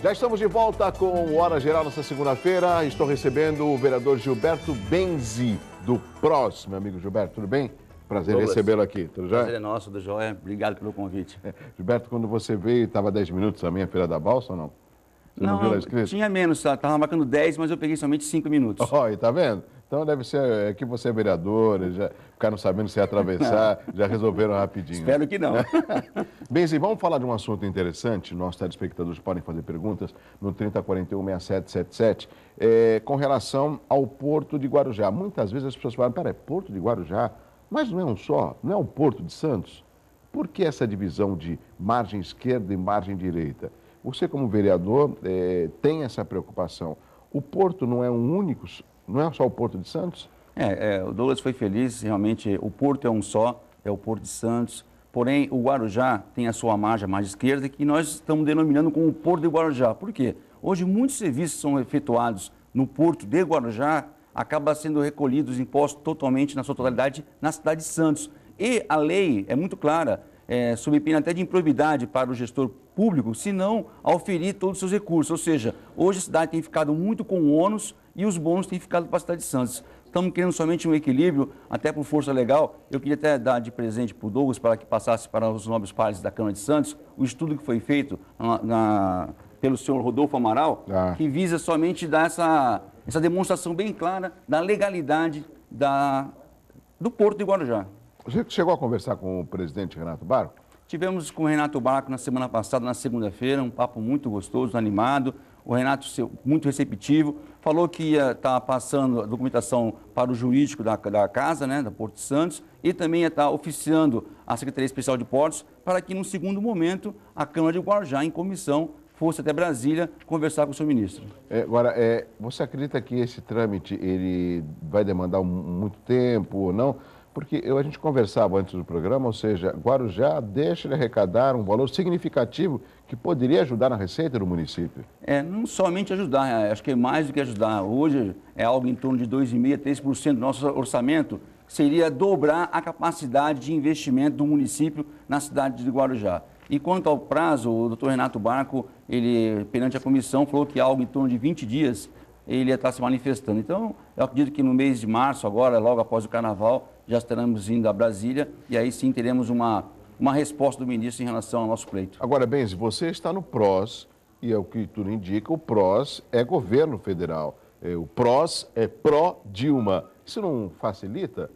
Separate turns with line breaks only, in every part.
Já estamos de volta com o Hora Geral nessa segunda-feira. Estou recebendo o vereador Gilberto Benzi, do PROS. Meu amigo Gilberto, tudo bem? Prazer recebê-lo aqui, tudo já?
Prazer é nosso, do Joia. Obrigado pelo convite.
Gilberto, quando você veio, estava 10 minutos a minha Feira da Balsa ou não? Você não viu lá escrito?
Tinha menos, estava marcando 10, mas eu peguei somente 5 minutos.
Olha, tá vendo? Então deve ser que você é vereador, já ficaram sabendo se ia atravessar, já resolveram rapidinho.
Espero que não.
Benzi, vamos falar de um assunto interessante. Nossos telespectadores podem fazer perguntas no 3041-6777 com relação ao Porto de Guarujá. Muitas vezes as pessoas falam, peraí, Porto de Guarujá? Mas não é um só, não é o Porto de Santos? Por que essa divisão de margem esquerda e margem direita? Você, como vereador, tem essa preocupação. O Porto não é um único, não é só o Porto de Santos?
O Douglas foi feliz, realmente o Porto é um só, é o Porto de Santos. Porém, o Guarujá tem a sua margem esquerda, que nós estamos denominando como o Porto de Guarujá. Por quê? Hoje, muitos serviços são efetuados no Porto de Guarujá, acaba sendo recolhidos os impostos totalmente, na sua totalidade, na cidade de Santos. E a lei é muito clara, sob pena até de improbidade para o gestor público, se não auferir todos os seus recursos. Ou seja, hoje a cidade tem ficado muito com ônus e os bônus têm ficado para a cidade de Santos. Estamos querendo somente um equilíbrio, até por força legal. Eu queria até dar de presente para o Douglas, para que passasse para os nobres pares da Câmara de Santos, o estudo que foi feito pelo senhor Rodolfo Amaral, que visa somente dar essa demonstração bem clara da legalidade do Porto de Guarujá.
Você chegou a conversar com o presidente Renato Barco?
Tivemos com o Renato Barco na semana passada, na segunda-feira, um papo muito gostoso, animado. O Renato, muito receptivo, falou que ia estar passando a documentação para o jurídico da casa, da Porto de Santos, e também ia estar oficiando a Secretaria Especial de Portos, para que, no segundo momento, a Câmara de Guarujá, em comissão, fosse até Brasília conversar com o seu ministro.
Agora, você acredita que esse trâmite ele vai demandar muito tempo ou não? Porque a gente conversava antes do programa, ou seja, Guarujá deixa de arrecadar um valor significativo que poderia ajudar na receita do município.
Não somente ajudar, acho que é mais do que ajudar. Hoje é algo em torno de 2,5% a 3% do nosso orçamento, que seria dobrar a capacidade de investimento do município na cidade de Guarujá. E quanto ao prazo, o doutor Renato Barco, ele, perante a comissão, falou que algo em torno de 20 dias ele ia estar se manifestando. Então, eu acredito que no mês de março, agora, logo após o Carnaval, já estaremos indo a Brasília e aí sim teremos uma resposta do ministro em relação ao nosso pleito.
Agora, Benzi, você está no PROS e é o que tudo indica, o PROS é governo federal. O PROS é pró-Dilma. Isso não facilita?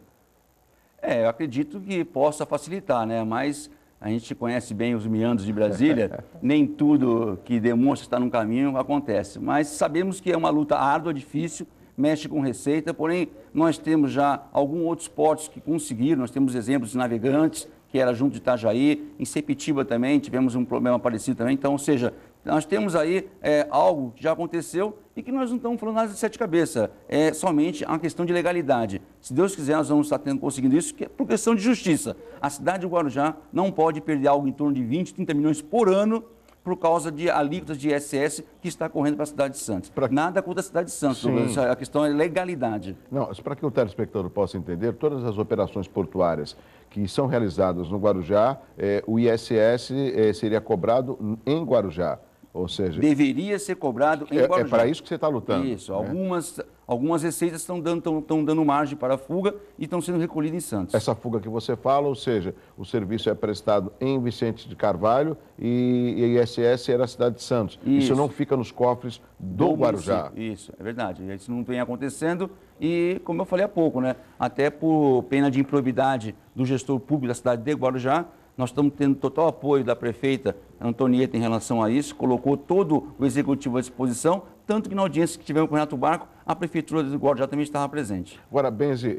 Eu acredito que possa facilitar, mas a gente conhece bem os meandros de Brasília, nem tudo que demonstra estar no caminho acontece. Mas sabemos que é uma luta árdua, difícil, mexe com receita, porém nós temos já alguns outros portos que conseguiram, nós temos exemplos de Navegantes, que era junto de Itajaí, em Sepetiba também tivemos um problema parecido também, então, ou seja, nós temos aí algo que já aconteceu e que nós não estamos falando nada de sete cabeças, é somente uma questão de legalidade. Se Deus quiser, nós vamos estar conseguindo isso, que é por questão de justiça. A cidade de Guarujá não pode perder algo em torno de 20, 30 milhões por ano por causa de alíquotas de ISS que está correndo para a cidade de Santos. Nada contra a cidade de Santos, a questão é legalidade.
Não, para que o telespectador possa entender, todas as operações portuárias que são realizadas no Guarujá, o ISS seria cobrado em Guarujá. Ou seja,
deveria ser cobrado em Guarujá.
É para isso que você está lutando.
Isso. Algumas receitas estão dando margem para a fuga e estão sendo recolhidas em Santos.
Essa fuga que você fala, ou seja, o serviço é prestado em Vicente de Carvalho e ISS era a cidade de Santos. Isso não fica nos cofres do Guarujá.
Isso, é verdade. Isso não vem acontecendo e, como eu falei há pouco, até por pena de improbidade do gestor público da cidade de Guarujá, nós estamos tendo total apoio da prefeita Antonieta em relação a isso, colocou todo o executivo à disposição, tanto que na audiência que tivemos com o Renato Barco, a prefeitura de Guarujá também estava presente.
Agora, Benzi,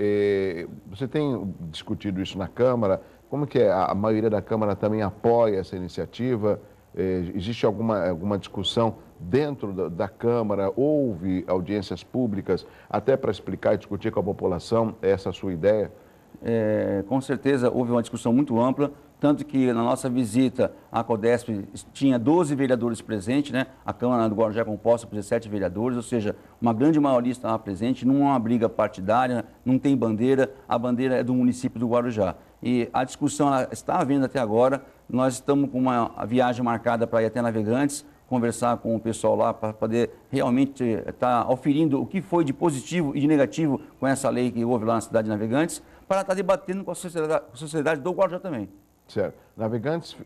você tem discutido isso na Câmara, como que é? A maioria da Câmara também apoia essa iniciativa? Existe alguma discussão dentro da Câmara? Houve audiências públicas até para explicar e discutir com a população essa sua ideia?
Com certeza houve uma discussão muito ampla, tanto que na nossa visita à CODESP tinha 12 vereadores presentes, a Câmara do Guarujá é composta por 17 vereadores, ou seja, uma grande maioria estava presente, não é uma briga partidária, não tem bandeira, a bandeira é do município do Guarujá. E a discussão está havendo até agora, nós estamos com uma viagem marcada para ir até Navegantes, conversar com o pessoal lá para poder realmente estar auferindo o que foi de positivo e de negativo com essa lei que houve lá na cidade de Navegantes, para estar debatendo com a sociedade do Guarujá também.
Certo. Navegantes,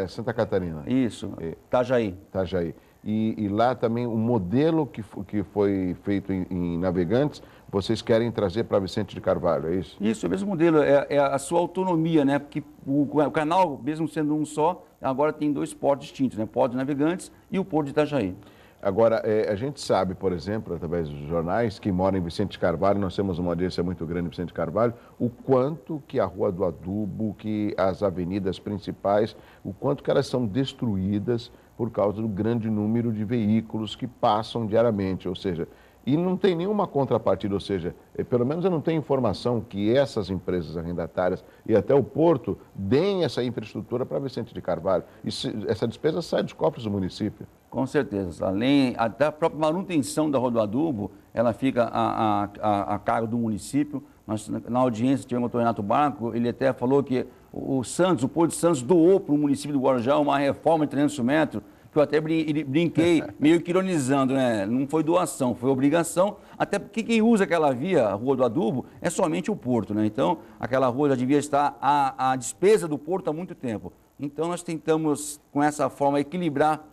Santa Catarina.
Isso, Itajaí.
Itajaí. E lá também o modelo que foi feito em Navegantes, vocês querem trazer para Vicente de Carvalho, é isso?
Isso, é o mesmo modelo, é a sua autonomia, né? Porque o canal, mesmo sendo um só, agora tem dois portos distintos, né? O Porto de Navegantes e o Porto de Itajaí.
Agora, a gente sabe, por exemplo, através dos jornais, que moram em Vicente de Carvalho, nós temos uma audiência muito grande em Vicente de Carvalho, o quanto que a Rua do Adubo, que as avenidas principais, o quanto que elas são destruídas por causa do grande número de veículos que passam diariamente, ou seja, e não tem nenhuma contrapartida, ou seja, pelo menos eu não tenho informação que essas empresas arrendatárias e até o Porto deem essa infraestrutura para Vicente de Carvalho. Essa despesa sai dos cofres do município.
Com certeza. Além até a própria manutenção da Rua do Adubo, ela fica a cargo do município. Nós, na audiência, tivemos o Dr. Renato Barco, ele até falou que o Porto de Santos doou para o município do Guarujá uma reforma de 300 metros, que eu até brinquei, meio que ironizando, né? Não foi doação, foi obrigação, até porque quem usa aquela via, a Rua do Adubo, é somente o Porto, né? Então, aquela rua já devia estar à despesa do Porto há muito tempo. Então, nós tentamos, com essa forma, equilibrar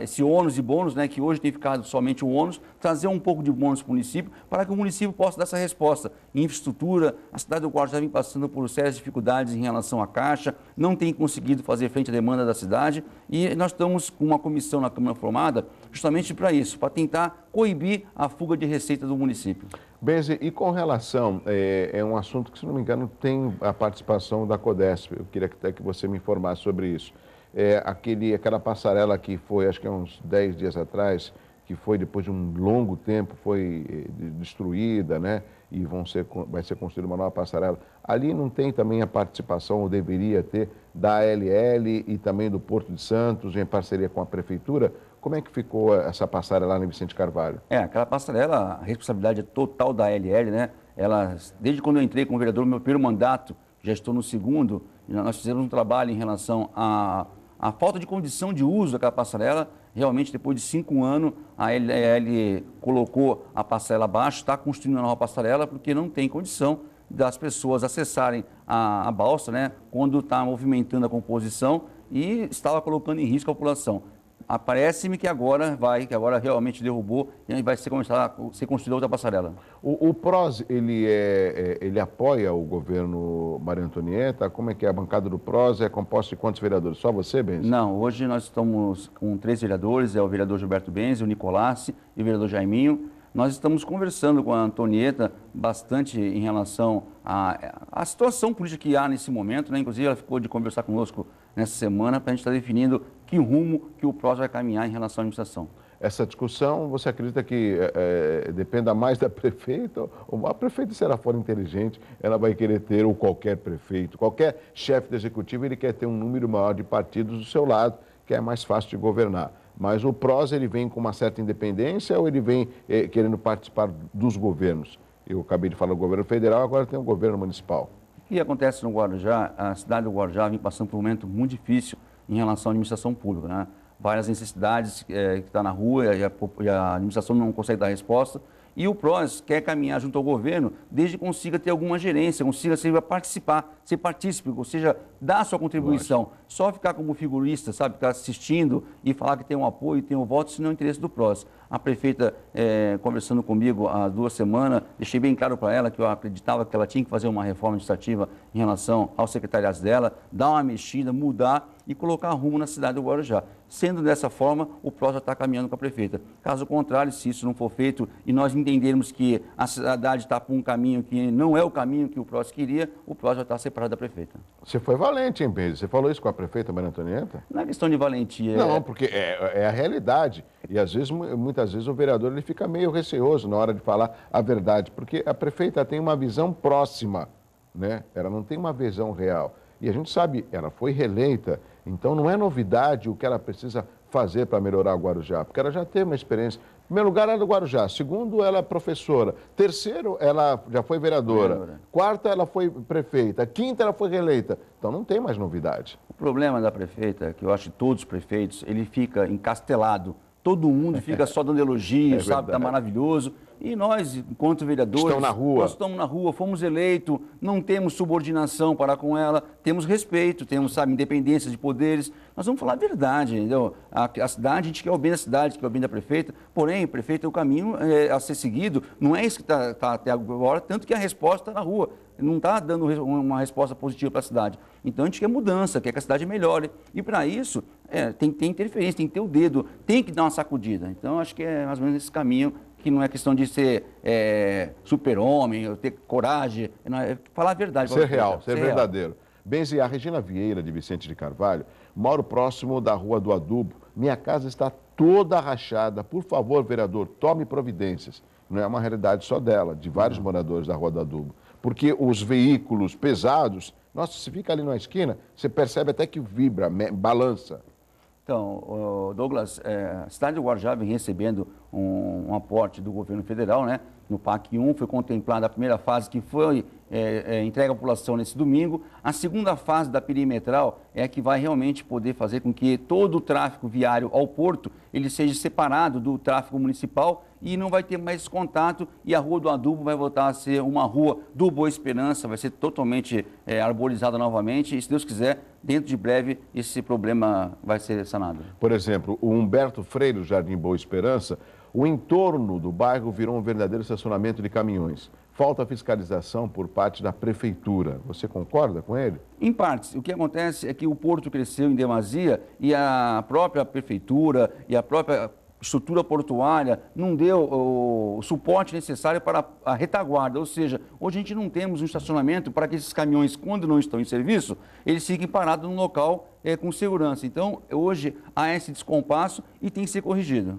esse ônus e bônus, né, que hoje tem ficado somente o ônus, trazer um pouco de bônus para o município, para que o município possa dar essa resposta. Em infraestrutura, a cidade do Guarujá vem passando por sérias dificuldades em relação à Caixa, não tem conseguido fazer frente à demanda da cidade, e nós estamos com uma comissão na Câmara formada justamente para isso, para tentar coibir a fuga de receita do município.
Benzi, e com relação, é um assunto que, se não me engano, tem a participação da Codesp, eu queria até que você me informasse sobre isso. Aquela passarela que foi, acho que há uns 10 dias atrás, que foi depois de um longo tempo, foi destruída, né? E vai ser construída uma nova passarela. Ali não tem também a participação, ou deveria ter, da ALL e também do Porto de Santos, em parceria com a Prefeitura? Como é que ficou essa passarela lá em Vicente Carvalho?
Aquela passarela, a responsabilidade é total da ALL, né? Desde quando eu entrei como vereador, no meu primeiro mandato, já estou no segundo, nós fizemos um trabalho em relação a falta de condição de uso daquela passarela. Realmente, depois de 5 anos, a LL colocou a passarela abaixo, está construindo uma nova passarela, porque não tem condição das pessoas acessarem a balsa, né, quando está movimentando a composição e estava colocando em risco a população. Parece-me que agora realmente derrubou e vai começar a ser construída outra passarela.
O PROS, ele apoia o governo Maria Antonieta? Como é que é? A bancada do PROS é composta de quantos vereadores? Só você, Benzi?
Não, hoje nós estamos com 3 vereadores, é o vereador Gilberto Benzi, o Nicolassi e o vereador Jaiminho. Nós estamos conversando com a Antonieta bastante em relação à situação política que há nesse momento, né? Inclusive, ela ficou de conversar conosco nessa semana para a gente estar definindo que rumo que o PROS vai caminhar em relação à administração. Essa discussão, você acredita que dependa mais da prefeita? Ou a prefeita, se ela for inteligente, ela vai querer ter, ou qualquer prefeito, qualquer chefe do executivo, ele quer ter um número maior de partidos do seu lado, que é mais fácil de governar. Mas o PROS, ele vem com uma certa independência ou ele vem querendo participar dos governos? Eu acabei de falar do governo federal, agora tem o governo municipal. O que acontece no Guarujá? A cidade do Guarujá vem passando por um momento muito difícil em relação à administração pública, né? Várias necessidades que estão na rua e a administração não consegue dar resposta. E o PROS quer caminhar junto ao governo desde que consiga ter alguma gerência, consiga participar, ser partícipe, ou seja, dar a sua contribuição. Lógico. Só ficar como figurista, sabe, ficar assistindo e falar que tem um apoio, tem um voto, isso não é interesse do PROS. A prefeita, conversando comigo há 2 semanas, deixei bem claro para ela que eu acreditava que ela tinha que fazer uma reforma administrativa em relação aos secretariados dela, dar uma mexida, mudar e colocar rumo na cidade do Guarujá. Sendo dessa forma, o PROS já está caminhando com a prefeita. Caso contrário, se isso não for feito e nós entendermos que a cidade está por um caminho que não é o caminho que o PROS queria, o PROS já está separado da prefeita. Você foi valente, hein, Benzi? Você falou isso com a prefeita Maria Antonieta? Não é questão de valentia. Não, porque é a realidade. E às vezes, muitas vezes o vereador ele fica meio receoso na hora de falar a verdade, porque a prefeita tem uma visão próxima, né? Ela não tem uma visão real. E a gente sabe, ela foi reeleita, então não é novidade o que ela precisa fazer para melhorar o Guarujá, porque ela já teve uma experiência.
primeiro lugar, ela é do Guarujá. Segundo, ela é professora. Terceiro, ela já foi vereadora. Quarta, ela foi prefeita. Quinta, ela foi reeleita. Então não tem mais novidade.
O problema da prefeita, que eu acho que todos os prefeitos, ele fica encastelado. Todo mundo fica só dando elogios, sabe? Está maravilhoso. E nós, enquanto vereadores,
estão na rua.
Nós estamos na rua, fomos eleitos, não temos subordinação para com ela, temos respeito, temos, sabe, independência de poderes. Nós vamos falar a verdade, entendeu? A cidade, a gente quer o bem da cidade, quer o bem da prefeita, porém, o prefeito é o caminho a ser seguido. Não é isso que está até agora, tanto que a resposta está na rua. Não está dando uma resposta positiva para a cidade. Então a gente quer mudança, quer que a cidade melhore. E para isso, tem que ter interferência, tem que ter o dedo, tem que dar uma sacudida. Então acho que é mais ou menos esse caminho, que não é questão de ser super-homem, ter coragem, é falar a verdade.
Ser real, ser verdadeiro. Benzi, a Regina Vieira, de Vicente de Carvalho, moro próximo da Rua do Adubo. Minha casa está toda rachada. Por favor, vereador, tome providências. Não é uma realidade só dela, de vários moradores da Rua do Adubo. Porque os veículos pesados, nossa, você fica ali na esquina, você percebe até que vibra, balança.
Então, Douglas, a cidade de Guarujá vem recebendo um aporte do governo federal, né? No PAC 1 foi contemplada a primeira fase, que foi entregue à população nesse domingo. A segunda fase da perimetral é a que vai realmente poder fazer com que todo o tráfego viário ao porto ele seja separado do tráfego municipal e não vai ter mais esse contato, e a Rua do Adubo vai voltar a ser uma rua do Boa Esperança, vai ser totalmente arborizada novamente, e se Deus quiser, dentro de breve, esse problema vai ser sanado.
Por exemplo, o Humberto Freire, do Jardim Boa Esperança, o entorno do bairro virou um verdadeiro estacionamento de caminhões. Falta fiscalização por parte da prefeitura. Você concorda com ele?
Em partes. O que acontece é que o porto cresceu em demasia e a própria prefeitura e a própria estrutura portuária não deu o suporte necessário para a retaguarda, ou seja, hoje a gente não temos um estacionamento para que esses caminhões, quando não estão em serviço, eles fiquem parados num local com segurança. Então, hoje há esse descompasso e tem que ser corrigido.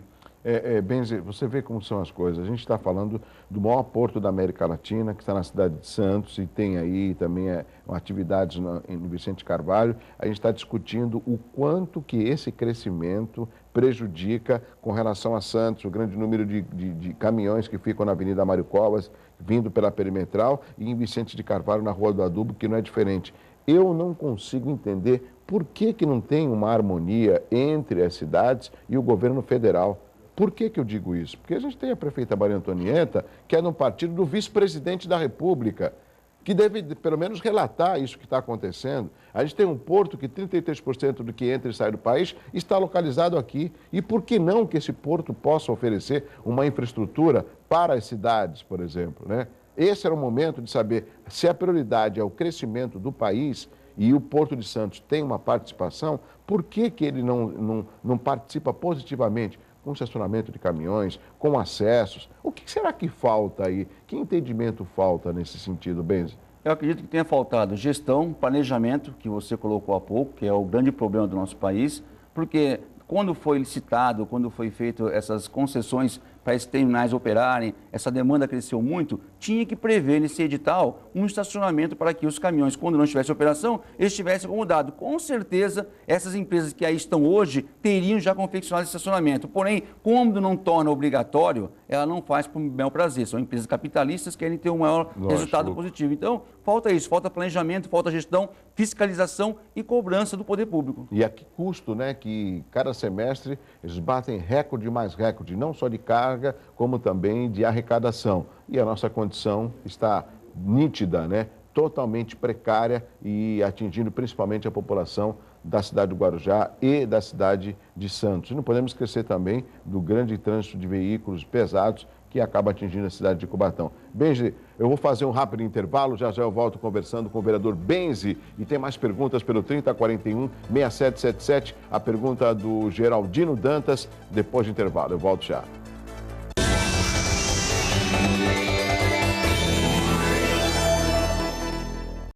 Benzi, você vê como são as coisas. A gente está falando do maior porto da América Latina, que está na cidade de Santos, e tem aí também atividades em Vicente Carvalho. A gente está discutindo o quanto que esse crescimento prejudica com relação a Santos, o grande número de caminhões que ficam na Avenida Mário Covas, vindo pela perimetral, e em Vicente de Carvalho, na Rua do Adubo, que não é diferente. Eu não consigo entender por que não tem uma harmonia entre as cidades e o governo federal. Por que eu digo isso? Porque a gente tem a prefeita Maria Antonieta, que é no partido do vice-presidente da República, que deve, pelo menos, relatar isso que está acontecendo. A gente tem um porto que 33% do que entra e sai do país está localizado aqui. E por que não que esse porto possa oferecer uma infraestrutura para as cidades, por exemplo, né? Esse era o momento de saber se a prioridade é o crescimento do país e o Porto de Santos tem uma participação, por que ele não participa positivamente? Com estacionamento de caminhões, com acessos. O que será que falta aí? Que entendimento falta nesse sentido, Benzi?
Eu acredito que tenha faltado gestão, planejamento, que você colocou há pouco, que é o grande problema do nosso país, porque quando foi licitado, quando foi feito essas concessões para esses terminais operarem, essa demanda cresceu muito, tinha que prever nesse edital um estacionamento para que os caminhões, quando não estivesse operação, eles estivessem acomodados. Com certeza, essas empresas que aí estão hoje teriam já confeccionado esse estacionamento. Porém, como não torna obrigatório, ela não faz por bel prazer. São empresas capitalistas que querem ter um maior resultado positivo. Então, falta isso, falta planejamento, falta gestão, fiscalização e cobrança do poder público.
E a que custo, né, que cada semestre eles batem recorde mais recorde, não só de carga, como também de arrecadação. E a nossa condição está nítida, né? Totalmente precária e atingindo principalmente a população da cidade do Guarujá e da cidade de Santos. E não podemos esquecer também do grande trânsito de veículos pesados que acaba atingindo a cidade de Cubatão. Benzi, eu vou fazer um rápido intervalo, já eu volto conversando com o vereador Benzi e tem mais perguntas pelo 3041-6777, a pergunta do Geraldino Dantas, depois do intervalo. Eu volto já.